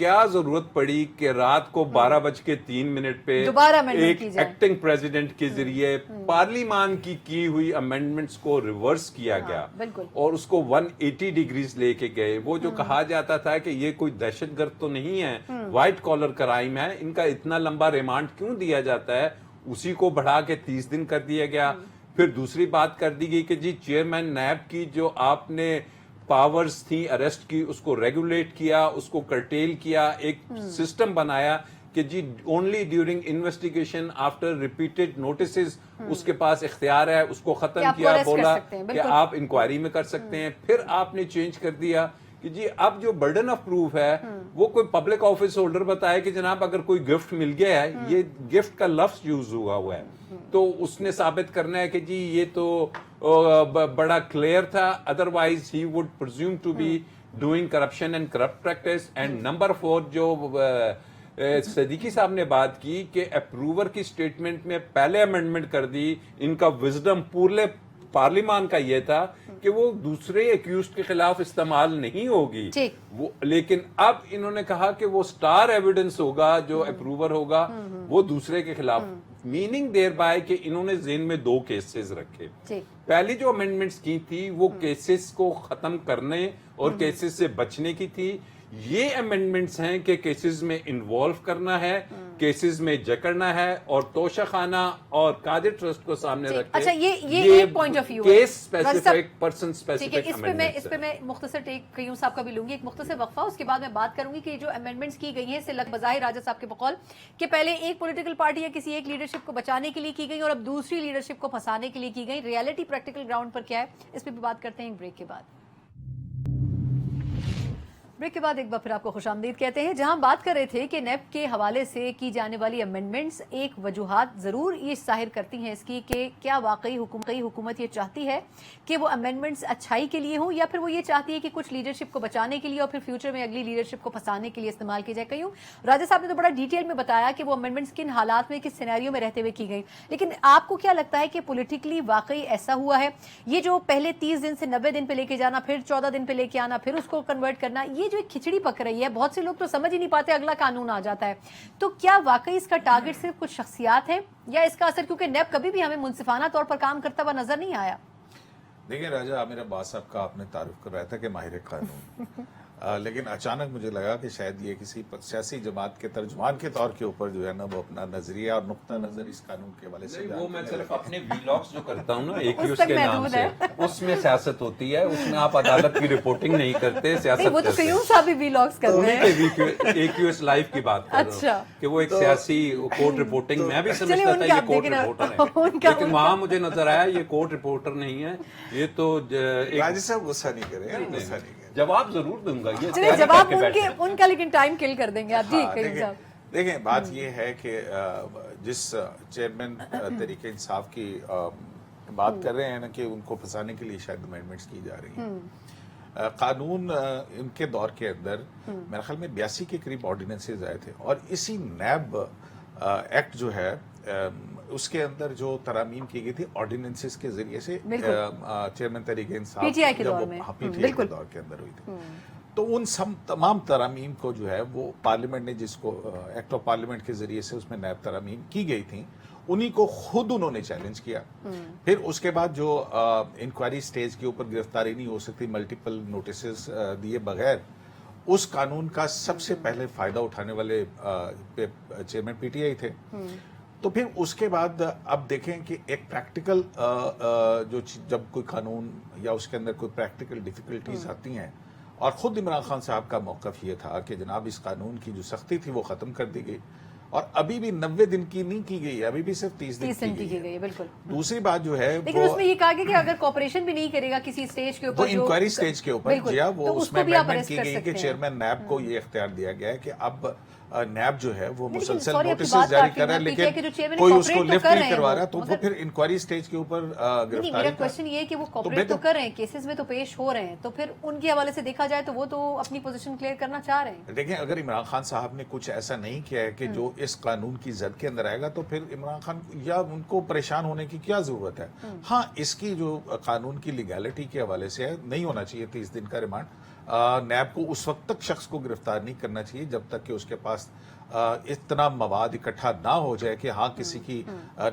کیا ضرورت پڑی کہ رات کو 12:03 پہ دوبارہ amendment ایک کی جائے؟ ایکٹنگ پریزیڈنٹ کے ذریعے پارلیمان کی ہوئی امینڈمنٹس کو ریورس کیا گیا بالکل۔ اور اس کو 180 ڈگریز لے کے گئے. وہ جو کہا جاتا تھا کہ یہ کوئی دہشت گرد تو نہیں ہے، وائٹ کالر کرائم ہے، ان کا اتنا لمبا ریمانڈ کیوں دیا جاتا ہے، اسی کو بڑھا کے 30 دن کر دیا گیا. پھر دوسری بات کر دی گئی کہ جی چیئرمین نیب کی جو آپ نے پاورز تھی اریسٹ کی، اس کو ریگولیٹ کیا، اس کو کرٹیل کیا، ایک سسٹم بنایا کہ جی only during investigation after repeated notices اس کے پاس اختیار ہے، اس کو ختم کیا، بولا کہ آپ انکوائری میں کر سکتے ہیں. پھر آپ نے چینج کر دیا کہ جی اب جو برڈن آف پروف ہے وہ کوئی پبلک آفس ہولڈر بتائے کہ جناب اگر کوئی گفٹ مل گیا ہے، یہ گفٹ کا لفظ یوز ہوا ہے، تو اس نے ثابت کرنا ہے کہ جی یہ تو بڑا کلیئر تھا، otherwise he would presume to be doing corruption and corrupt practice. And number 4 جو صدیقی صاحب نے بات کی کہ اپروور کی سٹیٹمنٹ میں پہلے امینڈمنٹ کر دی، ان کا وزڈم پورے پارلیمان کا یہ تھا کہ وہ دوسرے ایکیوزڈ کے خلاف استعمال نہیں ہوگی، لیکن اب انہوں نے کہا کہ وہ سٹار ایویڈنس ہوگا جو اپروور ہوگا وہ دوسرے کے خلاف. میننگ دیر بائی کہ انہوں نے ذہن میں 2 کیسز رکھے. پہلی جو امینڈمنٹس کی تھی وہ کیسز کو ختم کرنے اور کیسز سے بچنے کی تھی. یہ امینڈمنٹس ہیں کہ کیسز میں انوالو کرنا ہے، کیسز میں جکڑنا ہے اور توشہ خانہ اور قادر ٹرسٹ کو سامنے رکھ کے. اچھا یہ point of view case specific person specific اس پہ میں مختصر ٹیک قیوم صاحب کا بھی لوں گی، ایک مختصر وقفہ، اس کے بعد میں بات کروں گی کہ جو امینڈمنٹس کی گئی ہیں اس سے لگ بظاہر راجہ صاحب کے بقول کہ پہلے ایک پولیٹیکل پارٹی یا کسی ایک لیڈرشپ کو بچانے کے لیے کی گئی اور اب دوسری لیڈرشپ کو پھنسانے کے لیے کی گئی. ریئلٹی پریکٹیکل گراؤنڈ پر کیا ہے اس پہ بھی بات کرتے ہیں ایک بریک کے بعد. بریک کے بعد ایک بار پھر آپ کو خوش آمدید کہتے ہیں. جہاں بات کر رہے تھے کہ نیب کے حوالے سے کی جانے والی امینڈمنٹس ایک وجوہات ضرور یہ ظاہر کرتی ہیں اس کی کہ کیا واقعی حکومت یہ چاہتی ہے کہ وہ امینڈمنٹس اچھائی کے لیے ہوں یا پھر وہ یہ چاہتی ہے کہ کچھ لیڈرشپ کو بچانے کے لیے اور پھر فیوچر میں اگلی لیڈرشپ کو پھنسانے کے لیے استعمال کی جائے. کیوں راجہ صاحب نے تو بڑا ڈیٹیل میں بتایا کہ وہ امینڈمنٹس کن حالات میں کس سینیریو میں رہتے ہوئے کی گئی، لیکن آپ کو کیا لگتا ہے کہ پولیٹیکلی واقعی ایسا ہوا ہے؟ یہ جو پہلے 30 دن سے 90 دن پہ لے کے جانا، پھر 14 دن پہ لے کے آنا، پھر اس کو کنورٹ کرنا، یہ جو ایک کھچڑی پک رہی ہے، بہت سے لوگ تو سمجھ ہی نہیں پاتے، اگلا قانون آ جاتا ہے. تو کیا واقعی اس کا ٹارگٹ صرف کچھ شخصیات ہیں یا اس کا اثر، کیونکہ نیب کبھی بھی ہمیں منصفانہ طور پر کام کرتا ہوا نظر نہیں آیا؟ دیکھیں راجہ، عامر عباس صاحب کا آپ نے تعارف کر رہا تھا کہ ماہر قانون لیکن اچانک مجھے لگا کہ شاید یہ کسی سیاسی جماعت کے ترجمان کے طور کے اوپر جو ہے نا وہ اپنا نظریہ اور نقطہ نظر اس قانون کے حوالے سے وہ میں صرف اپنے ویلاگس جو کرتا ہوں نا ایکیوز کے نام سے، اس میں سیاست ہوتی ہے، اس میں آپ عدالت کی رپورٹنگ نہیں کرتے، سیاست وہ تو قیوم صاحب بھی ویلاگس کر رہے ہیں. ایکیوز لائف کی بات کر رہا ہوں کہ وہ ایک سیاسی کورٹ رپورٹنگ، میں بھی سمجھتا تھا یہ کورٹ رپورٹر ہے، لیکن وہاں مجھے نظر آیا یہ کورٹ رپورٹر نہیں ہے، یہ تو راجہ صاحب غصہ نہیں کریں، غصہ نہیں کریں، جواب ضرور دوں گا. چلیے جواب ان کا لیکن ٹائم کل کر دیں گے آپ. جی قیوم صاحب دیکھیں بات یہ ہے کہ جس چیئرمین تحریک انصاف کی بات کر رہے ہیں نا کہ ان کو پھنسانے کے لیے شاید امینڈمنٹس کی جا رہی ہیں. قانون ان کے دور کے اندر میرے خیال میں 82 کے قریب آرڈیننسز آئے تھے اور اسی نیب ایکٹ جو ہے اس کے اندر جو ترامیم کی گئی تھی آرڈیننسز کے ذریعے سے chairman Tehreek Insaf P T I کے دور میں، PTI کے دور کے اندر ہوئی تھی. تو ان تمام ترامیم کو جو ہے وہ پارلیمنٹ نے، جس کو ایکٹ آف پارلیمنٹ کے ذریعے سے اس میں نیب ترامیم کی گئی تھیں، انہی کو خود انہوں نے چیلنج کیا. پھر اس کے بعد جو انکوائری سٹیج کے اوپر گرفتاری نہیں ہو سکتی، ملٹیپل نوٹسز دیے بغیر، اس قانون کا سب سے پہلے فائدہ اٹھانے والے چیئرمین PTI تھے. تو پھر اس کے بعد اب دیکھیں کہ ایک پریکٹیکل جب کوئی قانون یا اس کے اندر کوئی پریکٹیکل ڈیفیکلٹیز آتی ہیں، اور خود عمران خان صاحب کا موقف یہ تھا کہ جناب اس قانون کی جو سختی تھی وہ ختم کر دی گئی اور ابھی بھی 90 دن کی نہیں کی گئی، ابھی بھی صرف 30 دن کی گئی ہے. بالکل. دوسری بات جو ہے لیکن اس میں یہ کہا گیا کہ اگر کوپریشن بھی نہیں کرے گا کسی سٹیج کے اوپر، وہ انکوائری سٹیج کے اوپر جی وہ اس میں امینڈمنٹ کی گئی کہ چیئرمین نیب کو یہ اختیار دیا گیا ہے کہ اب نیب جو ہے وہ مسلسل نوٹسز جاری کر رہا ہے لیکن کوئی اس کو لفٹ نہیں کروا رہا، تو وہ پھر انکوائری سٹیج کے اوپر گرفتاری. میرا کوشچن یہ ہے کہ وہ کوپریٹ تو کر رہے ہیں، کیسز میں تو پیش ہو رہے ہیں، تو پھر ان کے حوالے سے دیکھا جائے تو وہ تو اپنی پوزیشن کلیئر کرنا چاہ رہے ہیں. دیکھیں اگر عمران خان صاحب نے کچھ ایسا نہیں کیا ہے کہ جو اس قانون کی زد کے اندر آئے گا تو پھر عمران خان یا ان کو پریشان ہونے کی کیا ضرورت ہے. ہاں اس کی جو قانون کی لیگیلٹی کے حوالے سے ہے، نہیں ہونا چاہیے 30 دن کا ریمانڈ. نیب کو اس وقت تک شخص کو گرفتار نہیں کرنا چاہیے جب تک کہ اس کے پاس اتنا مواد اکٹھا نہ ہو جائے کہ ہاں کسی کی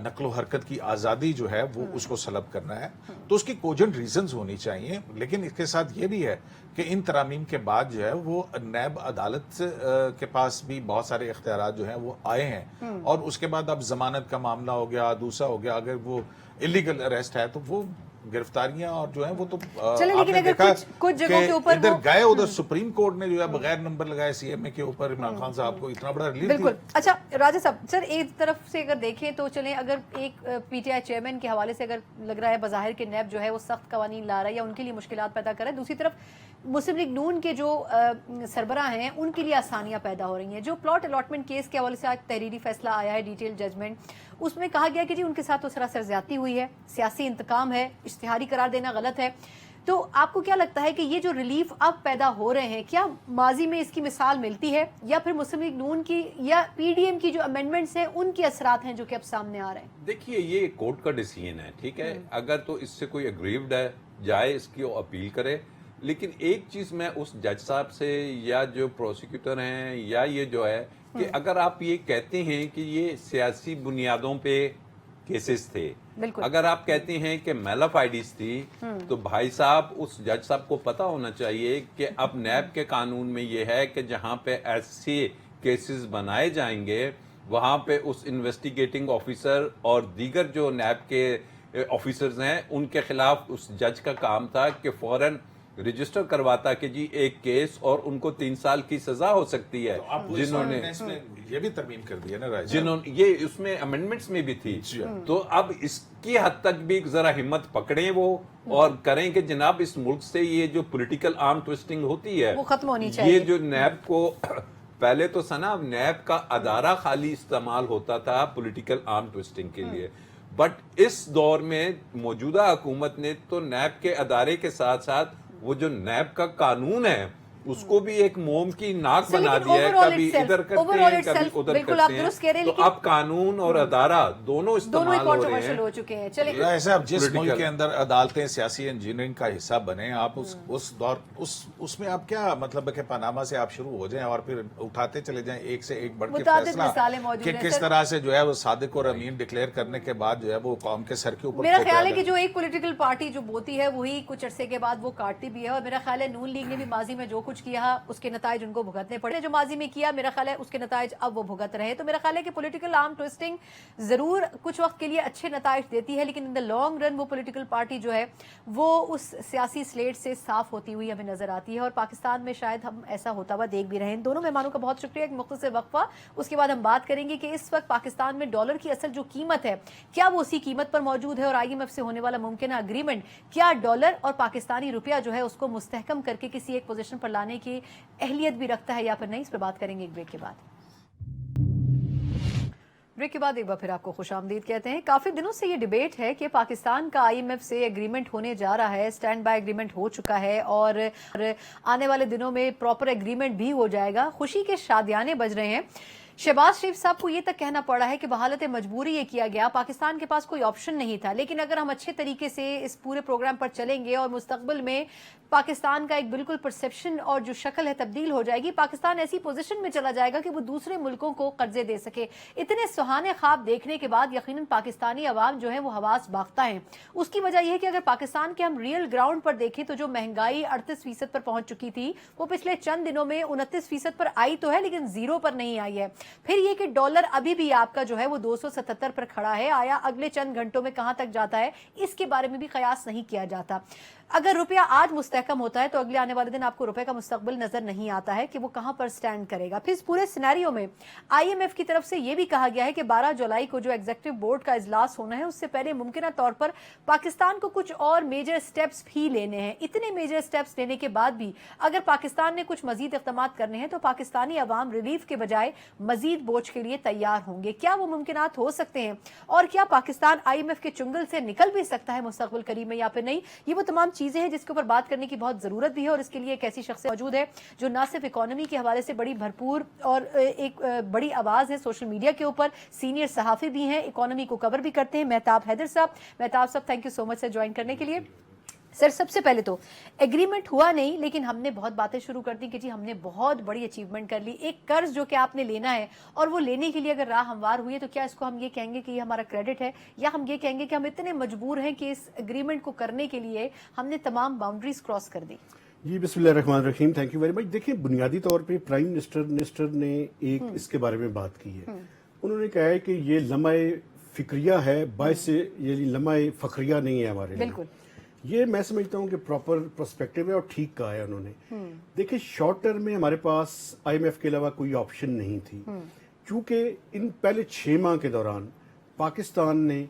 نقل و حرکت کی آزادی جو ہے وہ اس کو سلب کرنا ہے. تو اس کی کوجنٹ ریزنز ہونی چاہیے. لیکن اس کے ساتھ یہ بھی ہے کہ ان ترامیم کے بعد جو ہے وہ نیب عدالت کے پاس بھی بہت سارے اختیارات جو ہیں وہ آئے ہیں, اور اس کے بعد اب ضمانت کا معاملہ ہو گیا, دوسرا ہو گیا, اگر وہ انلیگل اریسٹ ہے تو وہ گرفتاریاں اور جو ہیں وہ تو آپ نے دیکھا کہ ادھر گئے ادھر سپریم کورٹ نے جو ہے بغیر نمبر لگائے سی ایم اے کے اوپر عمران خان صاحب کو اتنا بڑا ریلیف. بالکل. اچھا راجہ صاحب, سر ایک طرف سے اگر دیکھیں تو چلیں اگر ایک پی ٹی آئی چیئرمین کے حوالے سے اگر لگ رہا ہے بظاہر کہ نیب جو ہے وہ سخت قوانین لا رہا ہے یا ان کے لیے مشکلات پیدا کر رہا ہے, دوسری طرف مسلم لیگ نون کے جو سربراہ ہیں ان کے لیے آسانیاں پیدا ہو رہی ہیں. جو پلاٹ الاٹمنٹ کیس کے حوالے سے آج تحریری فیصلہ آیا ہے, ڈیٹیل ججمنٹ, اس میں کہا گیا کہ جی ان کے ساتھ تو سراسر زیادتی ہوئی ہے, سیاسی انتقام ہے, اشتہاری قرار دینا غلط ہے. تو آپ کو کیا لگتا ہے کہ یہ جو ریلیف اب پیدا ہو رہے ہیں کیا ماضی میں اس کی مثال ملتی ہے, یا پھر مسلم لیگ نون کی یا پی ڈی ایم کی جو امینڈمنٹس ہیں ان کے اثرات ہیں جو کہ اب سامنے آ رہے ہیں؟ دیکھیے یہ کورٹ کا ڈیسیژن ہے, ٹھیک ہے, اگر تو اس سے کوئی اگریوڈ ہے جائے اس کی اپیل کرے. لیکن ایک چیز میں اس جج صاحب سے یا جو پروسیکیوٹر ہیں یا یہ جو ہے کہ اگر آپ یہ کہتے ہیں کہ یہ سیاسی بنیادوں پہ کیسز تھے, اگر آپ کہتے ہیں کہ میل آف آئیڈیز تھی, تو بھائی صاحب اس جج صاحب کو پتا ہونا چاہیے کہ اب نیب کے قانون میں یہ ہے کہ جہاں پہ ایسے کیسز بنائے جائیں گے وہاں پہ اس انویسٹیگیٹنگ آفیسر اور دیگر جو نیب کے آفیسرز ہیں ان کے خلاف اس جج کا کام تھا کہ فوراً رجسٹر کرواتا کہ جی ایک کیس اور ان کو 3 سال کی سزا ہو سکتی ہے, جنہوں نے یہ بھی ترمیم کر دیا نا جنہوں یہ اس میں امینڈمنٹس میں بھی تھی. تو اب اس کی حد تک بھی ذرا ہمت پکڑیں وہ اور کریں کہ جناب اس ملک سے یہ جو پولیٹیکل آرم ٹویسٹنگ ہوتی ہے وہ ختم ہونی چاہیے. یہ جو نیب کو پہلے تو سنا نیب کا ادارہ خالی استعمال ہوتا تھا پولیٹیکل آرم ٹویسٹنگ کے لیے, بٹ اس دور میں موجودہ حکومت نے تو نیب کے ادارے کے ساتھ ساتھ وہ جو نیب کا قانون ہے اس کو بھی ایک موم کی ناک بنا دیا ہے, کبھی ادھر کرتے ہیں کبھی ادھر کرتے ہیں. تو اب قانون اور ادارہ دونوں استعمال ہو رہے ہیں. ہو چکے ہیں. چلیں ایسے اب جس ملک کے اندر عدالتیں سیاسی انجینئرنگ کا حصہ بنے, آپ اس دور اس میں آپ کیا مطلب ہے کہ پاناما سے آپ شروع ہو جائیں اور پھر اٹھاتے چلے جائیں ایک سے ایک بڑھ کے فیصلہ کہ کس طرح سے جو ہے وہ صادق اور امین ڈکلیئر کرنے کے بعد جو ہے وہ قوم کے سر کے اوپر. میرا خیال ہے کہ جو ایک پولیٹیکل پارٹی جو بوتی ہے وہی کچھ عرصے کے بعد وہ کاٹتی بھی ہے, اور میرا خیال ہے نون لیگ نے بھی ماضی میں جو کچھ کیا اس کے نتائج ان کو بھگتنے پڑے, جو ماضی میں کیا میرا خیال ہے اس کے نتائج اب وہ بھگت رہے. تو میرا خیال ہے کہ پولیٹیکل آرم ٹویسٹنگ ضرور کچھ وقت کے لیے اچھے نتائج دیتی ہے, لیکن ان دا لانگ رن وہ پولیٹیکل پارٹی جو ہے وہ اس سیاسی سلیٹ سے صاف ہوتی ہوئی ہمیں نظر آتی ہے, اور پاکستان میں شاید ہم ایسا ہوتا ہوا دیکھ بھی رہے ہیں. دونوں مہمانوں کا بہت شکریہ. ایک مختصر وقفہ, اس کے بعد ہم بات کریں گے کہ اس وقت پاکستان میں ڈالر کی اصل جو قیمت ہے کیا وہ اسی قیمت پر موجود ہے, اور آئی ایم ایف سے ہونے والا ممکنہ اگریمنٹ کیا ڈالر اور پاکستانی روپیہ جو ہے اس کو مستحکم کر کے کسی ایک پوزیشن پر لانے کی اہلیت بھی رکھتا ہے یا پھر نہیں. اس پر بات کریں گے ایک بریک کے بعد. بریک کے بعد ایک بار پھر آپ کو خوش آمدید کہتے ہیں. کافی دنوں سے یہ ڈیبیٹ ہے کہ پاکستان کا آئی ایم ایف سے اگریمنٹ ہونے جا رہا ہے, سٹینڈ بائی اگریمنٹ ہو چکا ہے اور آنے والے دنوں میں پراپر اگریمنٹ بھی ہو جائے گا. خوشی کے شادیانے بج رہے ہیں. شہباز شریف صاحب کو یہ تک کہنا پڑا ہے کہ بحالت مجبوری یہ کیا گیا, پاکستان کے پاس کوئی آپشن نہیں تھا, لیکن اگر ہم اچھے طریقے سے اس پورے پروگرام پر چلیں گے اور مستقبل میں پاکستان کا ایک بالکل پرسیپشن اور جو شکل ہے تبدیل ہو جائے گی, پاکستان ایسی پوزیشن میں چلا جائے گا کہ وہ دوسرے ملکوں کو قرضے دے سکے. اتنے سہانے خواب دیکھنے کے بعد یقیناً پاکستانی عوام جو ہے وہ حواس باختہ ہیں. اس کی وجہ یہ ہے کہ اگر پاکستان کے ہم ریئل گراؤنڈ پر دیکھیں تو جو مہنگائی 38% پر پہنچ چکی تھی وہ پچھلے چند دنوں میں 29% پر آئی تو ہے, لیکن زیرو پر نہیں آئی ہے. پھر یہ کہ ڈالر ابھی بھی آپ کا جو ہے وہ 277 پر کھڑا ہے, آیا اگلے چند گھنٹوں میں کہاں تک جاتا ہے اس کے بارے میں بھی قیاس نہیں کیا جاتا. اگر روپیہ آج مستحکم ہوتا ہے تو اگلے آنے والے دن آپ کو روپے کا مستقبل نظر نہیں آتا ہے کہ وہ کہاں پر سٹینڈ کرے گا. پھر اس پورے سینیریو میں آئی ایم ایف کی طرف سے یہ بھی کہا گیا ہے کہ 12 جولائی کو جو ایگزیکٹو بورڈ کا اجلاس ہونا ہے اس سے پہلے ممکنہ طور پر پاکستان کو کچھ اور میجر سٹیپس بھی لینے ہیں. اتنے میجر سٹیپس لینے کے بعد بھی اگر پاکستان نے کچھ مزید اقدامات کرنے ہیں تو پاکستانی عوام ریلیف کے بجائے مزید بوجھ کے لیے تیار ہوں گے. کیا وہ ممکنات ہو سکتے ہیں, اور کیا پاکستان آئی ایم ایف کے چنگل سے نکل بھی سکتا ہے مستقبل قریب میں یا پھر نہیں, یہ وہ تمام چیزیں ہیں جس کے اوپر بات کرنے کی بہت ضرورت بھی ہے. اور اس کے لیے ایک ایسی شخص موجود ہے جو نہ صرف اکانومی کے حوالے سے بڑی بھرپور اور ایک بڑی آواز ہے سوشل میڈیا کے اوپر, سینئر صحافی بھی ہیں, اکانومی کو کور بھی کرتے ہیں, مہتاب حیدر صاحب. مہتاب صاحب تھینک یو سو مچ سے جوائن کرنے کے لیے. سر سب سے پہلے تو ایگریمنٹ ہوا نہیں، لیکن ہم نے بہت باتیں شروع کر دی کہ جی ہم نے بہت بڑی اچیومنٹ کر لی. ایک قرض جو کہ آپ نے لینا ہے اور وہ لینے کے لیے اگر راہ ہموار ہوئی ہے تو کیا اس کو ہم یہ کہیں گے کہ یہ ہمارا کریڈٹ ہے، یا ہم یہ کہیں گے کہ ہم اتنے مجبور ہیں کہ اس ایگریمنٹ کو کرنے کے لیے ہم نے تمام باؤنڈریز کراس کر دی؟ جی بسم اللہ الرحمن الرحیم، تھینک یو ویری مچ. دیکھیں بنیادی طور پہ پرائم منسٹر نے ایک اس کے بارے میں بات کی ہے. انہوں نے کہا ہے کہ یہ لمحہ فکریہ ہے، باعث یہ لمحہ فخریہ نہیں ہے ہمارے لیے. بالکل یہ میں سمجھتا ہوں کہ پراپر پرسپیکٹو ہے اور ٹھیک کہا ہے انہوں نے. دیکھیں شارٹ ٹرم میں ہمارے پاس آئی ایم ایف کے علاوہ کوئی آپشن نہیں تھی، چونکہ ان پہلے 6 ماہ کے دوران پاکستان نے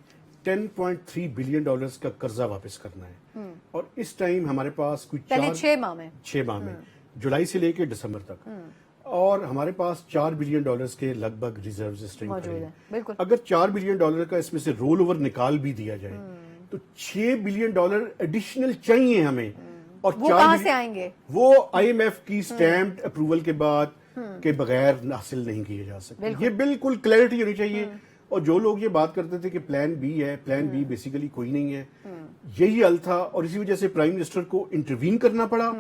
$10.3 بلین کا قرضہ واپس کرنا ہے، اور اس ٹائم ہمارے پاس کوئی پہلے 6 ماہ میں جولائی سے لے کے دسمبر تک، اور ہمارے پاس $4 بلین کے لگ بھگ ریزروز اس ٹائم موجود ہیں. بالکل اگر $4 بلین کا اس میں سے رول اوور نکال بھی دیا جائے تو $6 بلین ایڈیشنل چاہیے ہمیں، اور وہ کہاں سے آئیں گے؟ وہ آئی ایم ایف کی سٹیمپڈ اپروول کے بعد کے بغیر حاصل نہیں کیے جا سکتے. یہ بالکل کلیئرٹی ہونی چاہیے. اور جو لوگ یہ بات کرتے تھے کہ پلان بی ہے، پلان بی بیسیکلی کوئی نہیں ہے، یہی حل تھا. اور اسی وجہ سے پرائم منسٹر کو انٹروین کرنا پڑا،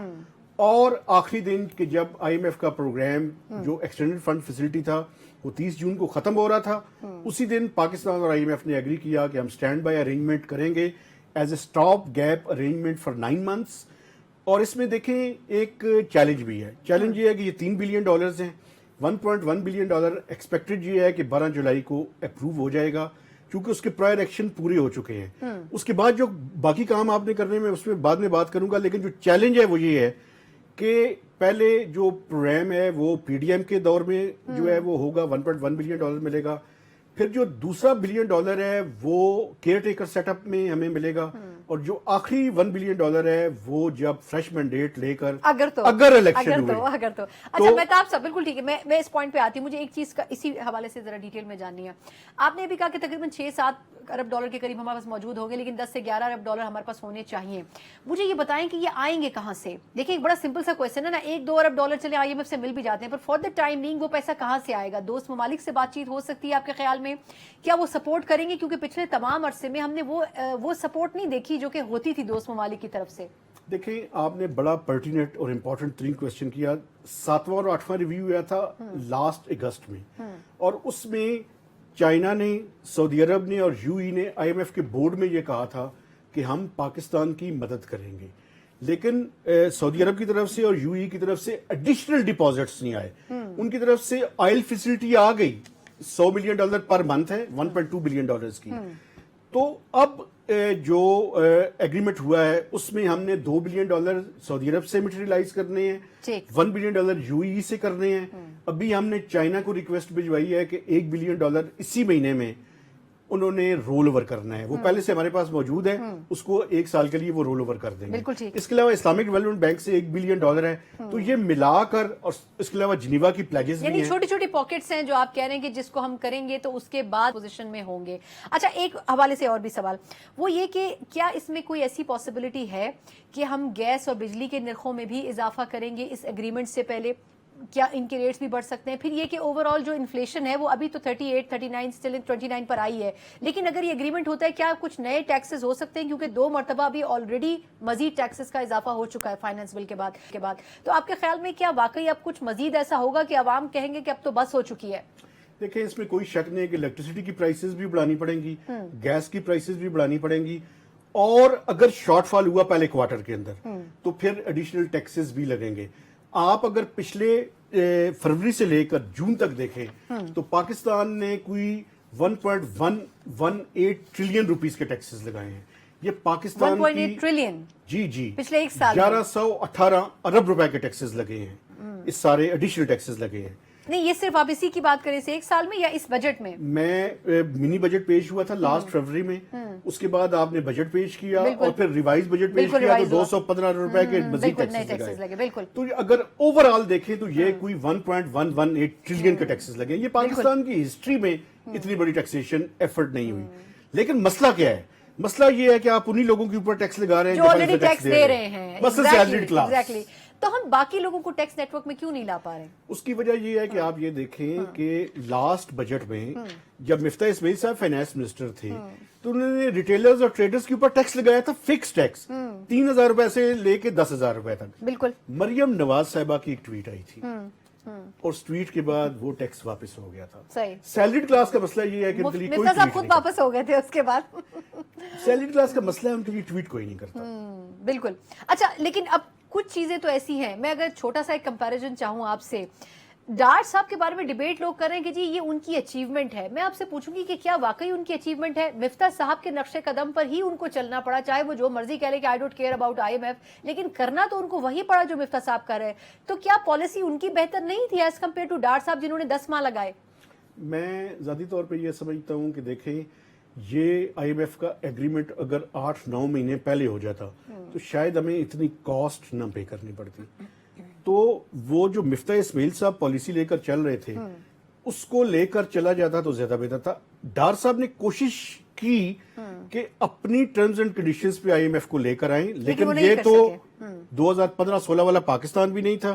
اور آخری دن کہ جب آئی ایم ایف کا پروگرام جو ایکسٹینڈڈ فنڈ فیسلٹی تھا وہ 30 جون کو ختم ہو رہا تھا، اسی دن پاکستان اور آئی ایم ایف نے ایگری کیا کہ ہم سٹینڈ بائی ارینجمنٹ کریں گے as a stop gap arrangement for 9 months. اور اس میں دیکھیں ایک چیلنج بھی ہے. چیلنج یہ ہے کہ یہ $3 بلین ہیں. $1.1 بلین ایکسپیکٹڈ یہ ہے کہ 12 جولائی کو اپروو ہو جائے گا، کیونکہ اس کے پرائر ایکشن پورے ہو چکے ہیں. اس کے بعد جو باقی کام آپ نے کرنے میں اس میں بعد میں بات کروں گا. لیکن جو چیلنج ہے وہ یہ ہے کہ پہلے جو پروگرام ہے وہ پی ڈی ایم کے دور میں جو ہے وہ ہوگا، $1.1 بلین ملے گا. پھر جو دوسرا $1 بلین ہے وہ کیئر ٹیکر سیٹ اپ میں ہمیں ملے گا، اور جو آخری $1 بلین ہے وہ جب فریش مینڈیٹ لے کر اگر الیکشن ہوئے. اچھا مہتاب صاحب بالکل ٹھیک ہے، میں اس پوائنٹ پہ آتی ہوں. مجھے ایک چیز کا اسی حوالے سے ذرا ڈیٹیل میں جاننی ہے. آپ نے ابھی کہا کہ تقریباً $6-7 ارب کے قریب ہمارے پاس موجود ہوں گے، لیکن $10 سے $11 ارب ہمارے پاس ہونے چاہیے. مجھے یہ بتائیں کہ یہ آئیں گے کہاں سے؟ دیکھیں ایک بڑا سمپل سا کویشچن ہے نا، $1-2 ارب چلے آئی ایم ایف سے مل بھی جاتے ہیں، پر فار دا ٹائم بینگ وہ پیسہ کہاں سے آئے گا؟ دوست ممالک سے بات چیت ہو سکتی ہے آپ کے خیال میں؟ کیا وہ سپورٹ کریں گے؟ کیونکہ پچھلے تمام عرصے میں ہم نے وہ سپورٹ نہیں دیکھی جو کہ ہوتی تھی دوست ممالک کی طرف سے. دیکھیں آپ نے بڑا پرٹیننٹ اور امپورٹنٹ ترین کویسچن کیا. 7واں اور 8واں ریویو ہوا تھا لاسٹ اگست میں، اور اس میں چائنا نے، سعودی عرب نے اور یو ای نے آئی ایم ایف کے بورڈ میں یہ کہا تھا کہ ہم پاکستان کی مدد کریں گے. لیکن سعودی عرب کی طرف سے اور یو ای کی طرف سے ایڈیشنل ڈپازٹس نہیں آئے. ان کی طرف سے آئل فیسلٹی آ گئی، $100 ملین پر منتھ ہے، $1.2 بلین کی. تو اب جو ایگریمنٹ ہوا ہے اس میں ہم نے $2 بلین سعودی عرب سے میٹیریلائز کرنے ہیں، $1 بلین یو ای سے کرنے ہیں. ابھی ہم نے چائنا کو ریکویسٹ بھجوائی ہے کہ $1 بلین اسی مہینے میں انہوں نے رول اوور کرنا ہے. وہ پہلے سے ہمارے پاس موجود ہے، اس کو 1 سال کے لیے وہ رول اوور کر دیں گے. اس کے علاوہ اسلامک ڈیولپمنٹ بینک سے $1 بلین ہے. تو یہ ملا کر، اور اس کے علاوہ جنیوا کی پلیجز بھی ہیں. یعنی چھوٹی چھوٹی پاکٹس ہیں جو آپ کہہ رہے ہیں کہ جس کو ہم کریں گے تو اس کے بعد پوزیشن میں ہوں گے. اچھا ایک حوالے سے اور بھی سوال، وہ یہ کہ کیا اس میں کوئی ایسی پاسبلٹی ہے کہ ہم گیس اور بجلی کے نرخوں میں بھی اضافہ کریں گے اس ایگریمنٹ سے پہلے؟ کیا ان کے ریٹس بھی بڑھ سکتے ہیں؟ پھر یہ کہ اوور آل جو انفلیشن ہے وہ ابھی تو 38 39 اسٹل 29 پر آئی ہے، لیکن اگر یہ ایگریمنٹ ہوتا ہے کیا کچھ نئے ٹیکسز ہو سکتے ہیں؟ کیونکہ 2 مرتبہ ابھی آلریڈی مزید ٹیکسز کا اضافہ ہو چکا ہے فائنانس بل کے بعد. تو آپ کے خیال میں کیا واقعی اب کچھ مزید ایسا ہوگا کہ عوام کہیں گے کہ اب تو بس ہو چکی ہے؟ دیکھیں اس میں کوئی شک نہیں ہے کہ الیکٹریسٹی کی پرائسز بھی بڑھانی پڑیں گی، گیس کی پرائسز بھی بڑھانی پڑیں گی، اور اگر شارٹ فال ہوا پہلے کوارٹر کے اندر تو پھر ایڈیشنل ٹیکسز بھی لگیں گے. آپ اگر پچھلے فروری سے لے کر جون تک دیکھیں تو پاکستان نے کوئی 1.118 ٹریلین روپیز کے ٹیکسز لگائے ہیں. یہ پاکستان 1.8 ٹریلین جی پچھلے ایک سال 1118 ارب روپے کے ٹیکسز لگے ہیں. اس سارے ایڈیشنل ٹیکسز لگے ہیں. نہیں یہ صرف آپ اسی کی بات کریں سے ایک سال میں یا اس بجٹ میں؟ میں منی بجٹ پیش ہوا تھا لاسٹ فروری میں، اس کے بعد آپ نے بجٹ پیش کیا اور پھر ریوائز بجٹ پیش کیا تو 215 روپے کے مزید ٹیکسز لگے. تو اگر اوور آل دیکھیں تو یہ کوئی 1.118 ٹریلین کے ٹیکسز لگے. یہ پاکستان کی ہسٹری میں اتنی بڑی ٹیکسیشن ایفرٹ نہیں ہوئی. لیکن مسئلہ کیا ہے؟ مسئلہ یہ ہے کہ آپ انہی لوگوں کے اوپر ٹیکس لگا رہے ہیں جو آلریڈی ٹیکس دے رہے ہیں، بس سیلریڈ کلاس. تو ہم باقی لوگوں کو ٹیکس نیٹ ورک میں کیوں نہیں لا پا رہے؟ اس کی وجہ یہ ہے کہ آپ یہ دیکھیں کہ لاسٹ بجٹ میں جب مفتاح اسماعیل صاحب فائنانس منسٹر تھے تو انہوں نے ریٹیلرز اور ٹریڈرز کے اوپر ٹیکس لگایا تھا، فکس ٹیکس 3,000 روپے سے لے کے 10,000 روپے تک. بالکل. مریم نواز صاحبہ کی ایک ٹویٹ آئی تھی اور اس ٹویٹ کے بعد وہ ٹیکس واپس ہو گیا تھا. صحیح. سیلریڈ کلاس کا مسئلہ یہ ہے کہ ان کے لیے کوئی مفتاح صاحب ٹویٹ خود نہیں کرتا. واپس ہو گئے تھے اس کے بعد. سیلریڈ کلاس کا مسئلہ ہے ان کے لیے ٹویٹ کوئی نہیں کرتا. بالکل. اچھا لیکن اب کچھ چیزیں تو ایسی ہیں، میں اگر چھوٹا سا ایک کمپیریزن چاہوں آپ سے، ڈارٹ صاحب کے بارے میں ڈیبیٹ لوگ کر رہے ہیں کہ جی یہ ان کی اچیومنٹ ہے. میں آپ سے پوچھوں گی کہ کیا واقعی ان کی اچیومنٹ ہے؟ مفتاح صاحب کے نقش قدم پر ہی ان کو چلنا پڑا، چاہے وہ جو مرضی کہہ لے کہ I don't care about IMF، لیکن کرنا تو ان کو وہی پڑا جو مفتاح صاحب کر رہے. تو کیا پالیسی ان کی بہتر نہیں تھی ایز کمپیئر ٹو ڈارٹ صاحب جنہوں نے 10 ماہ لگائے؟ میں ذاتی طور پہ یہ سمجھتا ہوں کہ دیکھیں یہ IMF کا ایگریمنٹ اگر 8-9 مہینے پہلے ہو جاتا تو شاید ہمیں اتنی کاسٹ نہ پے کرنی پڑتی. تو وہ جو مفتاح اسماعیل صاحب پالیسی لے کر چل رہے تھے اس کو لے کر چلا جاتا تو زیادہ بہتر تھا. ڈار صاحب نے کوشش کی کہ اپنی ٹرمز اینڈ کنڈیشنز پہ IMF کو لے کر آئیں، لیکن یہ تو 2015-16 والا پاکستان بھی نہیں تھا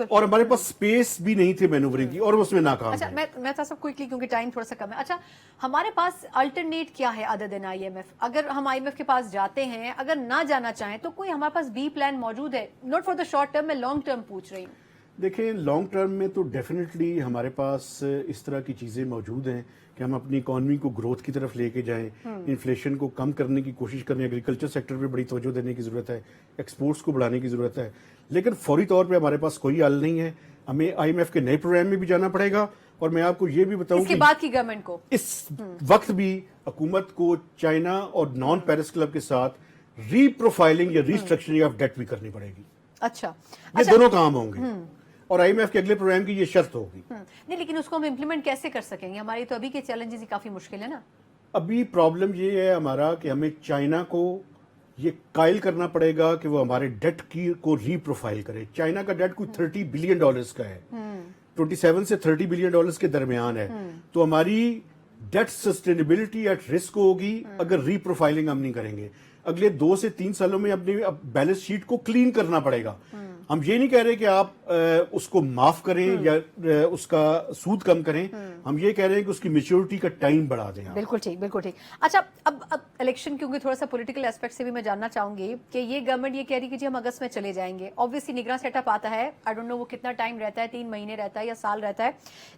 اور ہمارے پاس سپیس بھی نہیں تھی مینوورنگ کی، اور اس میں ناکام. اچھا میں تھوڑا سا کوئکلی کیونکہ ٹائم تھوڑا سا کم ہے. اچھا ہمارے پاس الٹرنیٹ کیا ہے ادر دین IMF؟ اگر ہم IMF کے پاس جاتے ہیں، اگر نہ جانا چاہیں تو کوئی ہمارے پاس بی پلان موجود ہے؟ Not for the short term, میں لانگ ٹرم پوچھ رہی ہوں. دیکھیں لانگ ٹرم میں تو ڈیفینیٹلی ہمارے پاس اس طرح کی چیزیں موجود ہیں کہ ہم اپنی اکانومی کو گروتھ کی طرف لے کے جائیں، انفلیشن کو کم کرنے کی کوشش کریں. ایگریکلچر سیکٹر پہ بڑی توجہ دینے کی ضرورت ہے، ایکسپورٹس کو بڑھانے کی ضرورت ہے، لیکن فوری طور پہ ہمارے پاس کوئی حل نہیں ہے. ہمیں IMF کے نئے پروگرام میں بھی جانا پڑے گا. اور میں آپ کو یہ بھی بتاؤں اس کے بعد کی گورنمنٹ کو اس وقت بھی حکومت کو چائنا اور نان پیرس کلب کے ساتھ ری پروفائلنگ یا ری اسٹرکچرنگ آف ڈیٹ بھی کرنی پڑے گی. اچھا یہ دونوں کام ہوں گے اور IMF کے اگلے پروگرام کی یہ شرط ہوگی. نہیں لیکن اس کو ہم امپلیمنٹ کیسے کر سکیں گے؟ ہماری تو ابھی کے چیلنجز ہی کافی مشکل ہے نا. ابھی پرابلم یہ ہے ہمارا کہ ہمیں چائنا کو یہ قائل کرنا پڑے گا کہ وہ ہمارے ڈیٹ کی کو ری پروفائل کرے. چائنا کا ڈیٹ کوئی $30 بلین کا ہے، 27 سے $30 بلین کے درمیان ہے. تو ہماری ڈیٹ سسٹینیبلٹی ایٹ رسک ہوگی اگر ری پروفائلنگ ہم نہیں کریں گے. اگلے 2 سے 3 سالوں میں اپنی بیلنس شیٹ کو کلین کرنا پڑے گا. ہم یہ نہیں کہہ رہے کہ آپ اس کو معاف کریں یا اس کا سود کم کریں، ہم یہ کہہ رہے ہیں کہ اس کی میچورٹی کا ٹائم بڑھا دیں. بالکل ٹھیک، بالکل ٹھیک. اچھا اب الیکشن کیونکہ تھوڑا سا پولیٹیکل ایسپیکٹ سے بھی میں جاننا چاہوں گی کہ یہ گورنمنٹ یہ کہہ رہی کہ جی ہم اگست میں چلے جائیں گے. آبویسلی نگراں سیٹ اپ آتا ہے، آئی ڈونٹ نو وہ کتنا ٹائم رہتا ہے، 3 مہینے رہتا ہے یا سال رہتا ہے،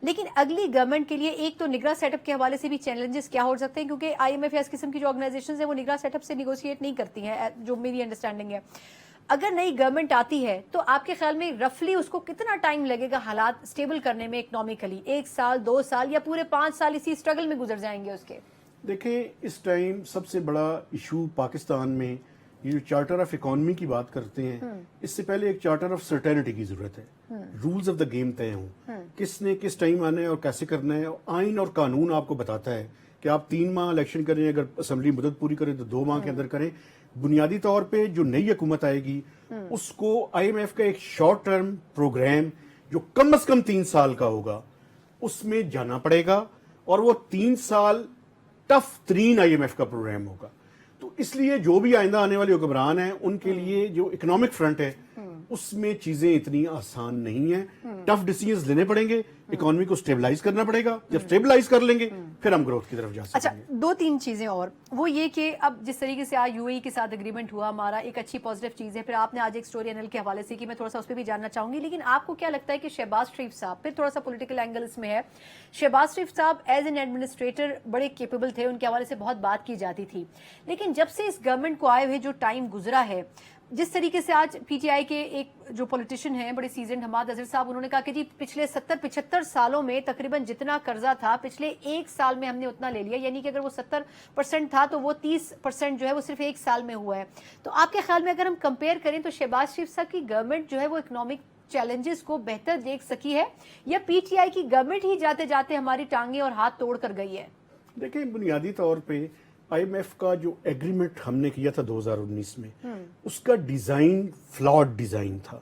لیکن اگلی گورنمنٹ کے لیے ایک تو نگراں سیٹ اپ کے حوالے سے بھی چیلنجز کیا ہو سکتے ہیں؟ کیونکہ IMF یا اس قسم کی جو آرگنائزیشنز ہیں وہ نگراں سیٹ اپ سے نیگوشیٹ نہیں کرتی ہیں جو میری انڈرسٹینڈنگ ہے. اگر نئی گورنمنٹ آتی ہے تو آپ کے خیال میں رفلی اس کو کتنا ٹائم لگے گا حالات اسٹیبل کرنے میں اکنامکلی؟ 1 سال 2 سال یا پورے 5 سال اسی اسٹرگل میں گزر جائیں گے اس کے؟ دیکھیں اس ٹائم سب سے بڑا ایشو پاکستان میں یہ جو چارٹر آف اکانومی کی بات کرتے ہیں، اس سے پہلے ایک چارٹر آف سرٹینٹی کی ضرورت ہے. رولز آف دا گیم طے ہوں، کس نے کس ٹائم آنا ہے اور کیسے کرنا ہے. آئین اور قانون آپ کو بتاتا ہے کہ آپ 3 ماہ الیکشن کریں، اگر اسمبلی مدت پوری کریں تو 2 ماہ کے اندر کریں. بنیادی طور پہ جو نئی حکومت آئے گی اس کو IMF کا ایک شارٹ ٹرم پروگرام جو کم از کم 3 سال کا ہوگا اس میں جانا پڑے گا، اور وہ 3 سال ٹف ترین IMF کا پروگرام ہوگا. تو اس لیے جو بھی آئندہ آنے والے حکمران ہیں ان کے لیے جو اکنامک فرنٹ ہے اس میں چیزیں اتنی آسان نہیں ہیں. ٹف ڈیسیژنز لینے پڑیں گے، اکانومی کو سٹیبلائز کرنا پڑے گا. جب سٹیبلائز کر لیں گے پھر ہم گروتھ کی طرف جا سکیں گے. 2-3 چیزیں اور، وہ یہ کہ اب جس طریقے سے آج UAE کے ساتھ اگریمنٹ ہوا ہمارا، ایک اچھی پازیٹیو چیز ہے. پھر آپ نے آج ایک سٹوری NL کے حوالے سے کی، میں تھوڑا سا اس پہ بھی جاننا چاہوں گی. لیکن آپ کو کیا لگتا ہے کہ شہباز شریف صاحب، پھر تھوڑا سا پولیٹیکل اینگل اس میں ہے، شہباز شریف صاحب ایز این ایڈمنسٹریٹر بڑے کیپیبل تھے، ان کے حوالے سے بہت بات کی جاتی تھی، لیکن جب سے اس گورنمنٹ کو آئے ہوئے جو ٹائم گزرا ہے، جس طریقے سے آج PTI کے ایک جو پولیٹیشین ہیں بڑے سیزنڈ حماد اظہر صاحب، انہوں نے کہا کہ جی پچھلے 70-75 سالوں میں تقریباً جتنا قرضہ تھا پچھلے 1 سال میں ہم نے اتنا لے لیا، یعنی کہ اگر وہ 70% تھا تو وہ 30% جو ہے وہ صرف 1 سال میں ہوا ہے. تو آپ کے خیال میں اگر ہم کمپیئر کریں تو شہباز شریف صاحب کی گورنمنٹ جو ہے وہ اکنامک چیلنجز کو بہتر دیکھ سکی ہے، یا PTI کی گورنمنٹ ہی جاتے جاتے ہماری ٹانگیں اور ہاتھ توڑ کر گئی ہے؟ دیکھیں بنیادی طور پہ IMF کا جو ایگریمنٹ ہم نے کیا تھا 2019 میں، اس کا ڈیزائن فلاڈ ڈیزائن تھا.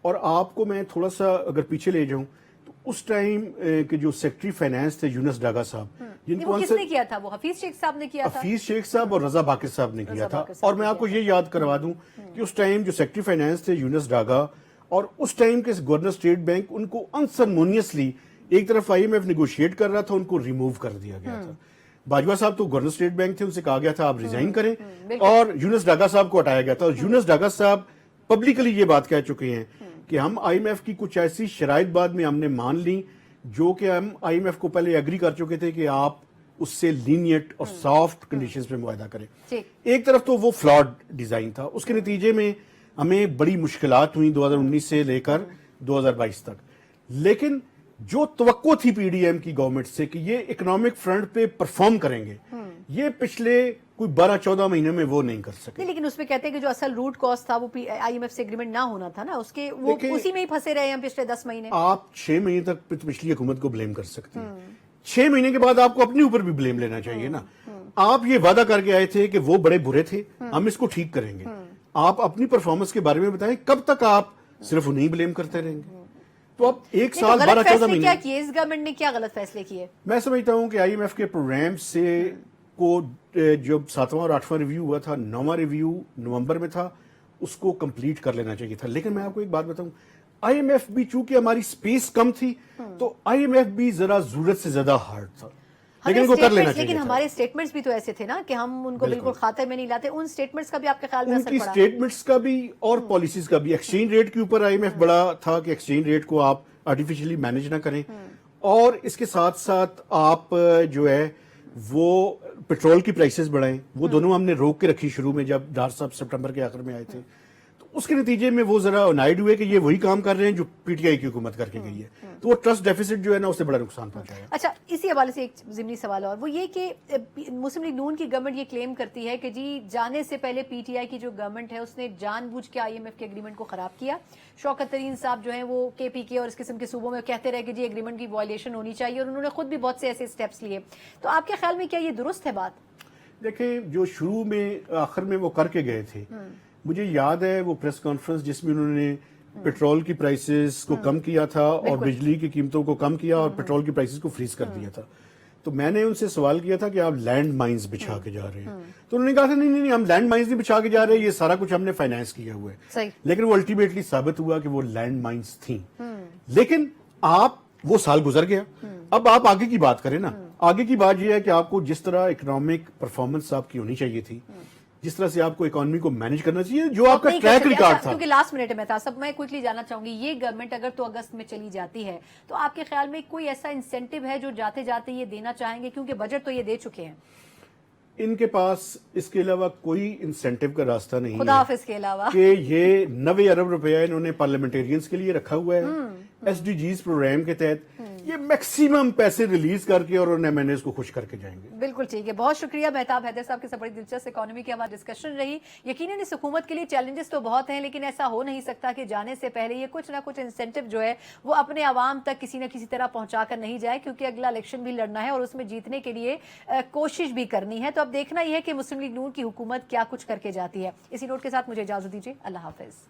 اور آپ کو میں تھوڑا سا اگر پیچھے لے جاؤں تو اس ٹائم کے جو سیکٹری فائنانس تھے یونس ڈاگا صاحب، جن کو کس نے کیا تھا؟ وہ حفیظ شیخ صاحب نے کیا تھا. حفیظ شیخ صاحب اور رضا باقر صاحب نے کیا تھا. اور میں آپ کو یہ یاد کروا دوں کہ اس ٹائم جو سیکٹری فائنانس تھے یونس ڈاگا، اور اس ٹائم کے گورنر اسٹیٹ بینک ان کو انسرمونیسلی ایک طرف IMF نیگوشیٹ کر رہا تھا, ان کو ریموو کر دیا گیا تھا. باجوہ صاحب تو گورنر اسٹیٹ بینک تھے, ان سے کہا گیا تھا آپ ریزائن کریں, اور یونس ڈاگا صاحب کو ہٹایا گیا تھا. اور یونس ڈاگا صاحب پبلکلی یہ بات کہہ چکے ہیں کہ ہم IMF کی کچھ ایسی شرائط بعد میں ہم نے مان لی جو کہ ہم IMF کو پہلے ایگری کر چکے تھے کہ آپ اس سے لینیٹ اور سافٹ کنڈیشنز پہ معاہدہ کریں. ایک طرف تو وہ فلاڈ ڈیزائن تھا, اس کے نتیجے میں ہمیں بڑی مشکلات ہوئی 2019 سے لے کر 2022 تک. لیکن جو توقع تھی PDM کی گورنمنٹ سے کہ یہ اکنامک فرنٹ پہ پرفارم کریں گے, یہ پچھلے کوئی 12-14 مہینے میں وہ نہیں کر سکے. لیکن اس میں کہتے ہیں کہ جو اصل روٹ کاز تھا وہ IMF سے ایگریمنٹ نہ ہونا تھا نا, اس کے وہ اسی میں ہی پھنسے رہے ہیں پچھلے 10 مہینے. آپ 6 مہینے تک پچھلی حکومت کو بلیم کر سکتے ہیں, 6 مہینے کے بعد آپ کو اپنے اوپر بھی بلیم لینا چاہیے نا. آپ یہ وعدہ کر کے آئے تھے کہ وہ بڑے برے تھے, ہم اس کو ٹھیک کریں گے. آپ اپنی پرفارمنس کے بارے میں بتائیں, کب تک آپ صرف انہیں بلیم کرتے رہیں گے؟ تو اب ایک سال 12-14 مہینے کیا کیے اس گورنمنٹ نے, کیا غلط فیصلے کیے؟ میں سمجھتا ہوں کہ IMF کے پروگرام سے کو جو 7واں اور 8واں ریویو ہوا تھا, 9واں ریویو نومبر میں تھا, اس کو کمپلیٹ کر لینا چاہیے تھا. لیکن میں آپ کو ایک بات بتاؤں, IMF بھی چونکہ ہماری سپیس کم تھی تو IMF بھی ذرا ضرورت سے زیادہ ہارڈ تھا, لیکن ان کو کر لینا چاہیے. لیکن ہمارے سٹیٹمنٹس بھی تو ایسے تھے نا کہ ہم ان کو بالکل خاطر میں نہیں لاتے. ان سٹیٹمنٹس کا بھی آپ کے خیال میں ان اثر کی پڑا؟ سٹیٹمنٹس کا بھی اور پالیسیز کا بھی. ایکسچینج ریٹ کے اوپر IMF بڑا تھا کہ ایکسچینج ریٹ کو آپ آرٹیفیشلی مینج نہ کریں, اور اس کے ساتھ ساتھ آپ جو ہے وہ پیٹرول کی پرائسز بڑھائیں. وہ دونوں ہم نے روک کے رکھی شروع میں جب ڈار صاحب سپٹمبر کے آخر میں آئے تھے. تو اس کے نتیجے میں وہ ذرا انائڈ ہوئے کہ یہ وہی کام کر رہے ہیں جو PTI کی حکومت کر کے گئی ہے. تو وہ ٹرسٹ ڈیفیسٹ جو ہے نا, اس سے بڑا نقصان پہنچایا. اچھا, اسی حوالے سے ایک ضمنی سوال اور, وہ یہ کہ مسلم لیگ نون کی گورنمنٹ یہ کلیم کرتی ہے کہ جی جانے سے پہلے PTI کی جو گورنمنٹ ہے اس نے جان بوجھ کے IMF کے ایگریمنٹ کو خراب کیا. شوکت ترین صاحب جو ہیں وہ KPK اور اس قسم کے صوبوں میں کہتے رہے کہ جی ایگریمنٹ کی وائلیشن ہونی چاہیے, اور انہوں نے خود بھی بہت سے ایسے سٹیپس لیے. تو آپ کے خیال میں کیا یہ درست ہے بات؟ دیکھیں, جو شروع میں آخر میں وہ کر کے گئے تھے, مجھے یاد ہے وہ پریس کانفرنس جس میں انہوں نے پیٹرول کی پرائسز کو کم کیا تھا اور بجلی کی قیمتوں کو کم کیا اور پیٹرول کی پرائسز کو فریز کر دیا تھا. تو میں نے ان سے سوال کیا تھا کہ آپ لینڈ مائنز بچھا کے جا رہے ہیں, تو انہوں نے کہا تھا نہیں ہم لینڈ مائنز نہیں بچھا کے جا رہے, یہ سارا کچھ ہم نے فائنانس کیا ہوا ہے. لیکن وہ الٹیمیٹلی ثابت ہوا کہ وہ لینڈ مائنز تھیں. لیکن آپ وہ سال گزر گیا, اب آپ آگے کی بات کریں نا. آگے کی بات یہ ہے کہ آپ کو جس طرح اکنامک پرفارمنس آپ کی ہونی چاہیے تھی, جس طرح سے آپ کو اکانومی کو مینج کرنا چاہیے, جو آپ کا ٹریک ریکارڈ تھا. کیونکہ لاسٹ منٹ میں تھا سب, میں کوئکلی جاننا چاہوں گی, یہ گورنمنٹ اگر تو اگست میں چلی جاتی ہے تو آپ کے خیال میں کوئی ایسا انسینٹیو ہے جو جاتے جاتے یہ دینا چاہیں گے, کیونکہ بجٹ تو یہ دے چکے ہیں؟ ان کے پاس اس کے علاوہ کوئی انسینٹیو کا راستہ نہیں خدا حافظ کے علاوہ کہ یہ 90 ارب روپیہ انہوں نے پارلیمنٹیرینز کے لیے رکھا ہوا ہے SDGs پروگرام کے تحت. یہ میکسیمم پیسے ریلیز کر کے اور انہیں MNAs کو خوش کر کے جائیں گے. بالکل ٹھیک ہے, بہت شکریہ مہتاب حیدر صاحب کے ساتھ. بڑی دلچسپ اکانومی کی ہماری ڈسکشن رہی. یقیناً اس حکومت کے لیے چیلنجز تو بہت ہیں, لیکن ایسا ہو نہیں سکتا کہ جانے سے پہلے یہ کچھ نہ کچھ انسینٹیو جو ہے وہ اپنے عوام تک کسی نہ کسی طرح پہنچا کر نہیں جائے, کیونکہ اگلا الیکشن بھی لڑنا ہے اور اس میں جیتنے کے لیے کوشش بھی کرنی ہے. تو اب دیکھنا یہ ہے کہ مسلم لیگ نون کی حکومت کیا کچھ کر کے جاتی ہے. اسی نوٹ کے ساتھ مجھے اجازت دیجیے, اللہ حافظ.